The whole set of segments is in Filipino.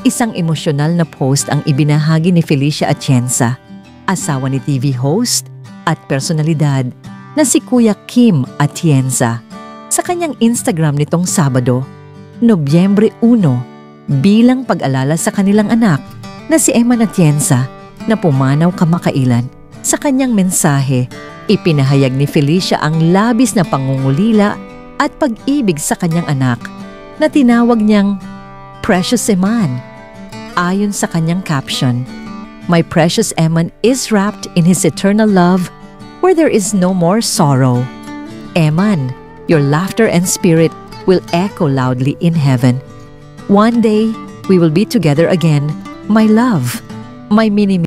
Isang emosyonal na post ang ibinahagi ni Felicia Atienza, asawa ni TV host at personalidad na si Kuya Kim Atienza, sa kanyang Instagram nitong Sabado, Nobyembre 1, bilang pag-alala sa kanilang anak na si Eman Atienza na pumanaw kamakailan. Sa kanyang mensahe, ipinahayag ni Felicia ang labis na pangungulila at pag-ibig sa kanyang anak na tinawag niyang Precious Eman. Ayon sa kanyang caption, "My precious Eman is wrapped in his eternal love where there is no more sorrow. Eman, your laughter and spirit will echo loudly in heaven. One day, we will be together again, my love, my mini."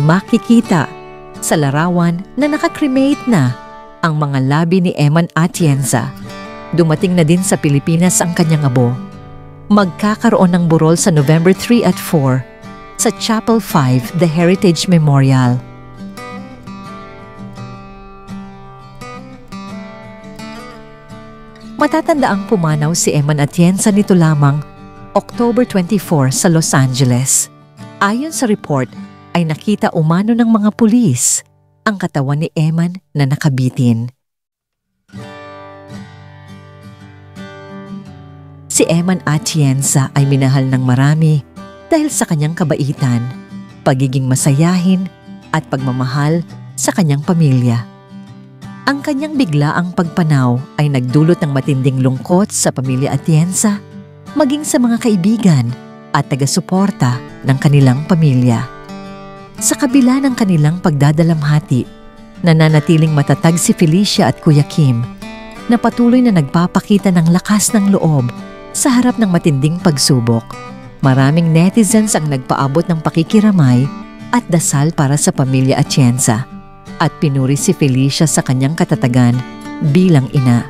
Makikita sa larawan na nakakremate na ang mga labi ni Eman Atienza. Dumating na din sa Pilipinas ang kanyang abo. Magkakaroon ng burol sa November 3 at 4 sa Chapel 5, The Heritage Memorial. Matatandaang pumanaw si Eman Atienza nito lamang October 24 sa Los Angeles. Ayon sa report, ay nakita umano ng mga pulis ang katawan ni Eman na nakabitin. Si Eman Atienza ay minahal ng marami dahil sa kanyang kabaitan, pagiging masayahin at pagmamahal sa kanyang pamilya. Ang kanyang biglaang pagpanaw ay nagdulot ng matinding lungkot sa pamilya Atienza, maging sa mga kaibigan at taga-suporta ng kanilang pamilya. Sa kabila ng kanilang pagdadalamhati, nananatiling matatag si Felicia at Kuya Kim na patuloy na nagpapakita ng lakas ng loob sa harap ng matinding pagsubok. Maraming netizens ang nagpaabot ng pakikiramay at dasal para sa pamilya Atienza at pinuri si Felicia sa kanyang katatagan bilang ina.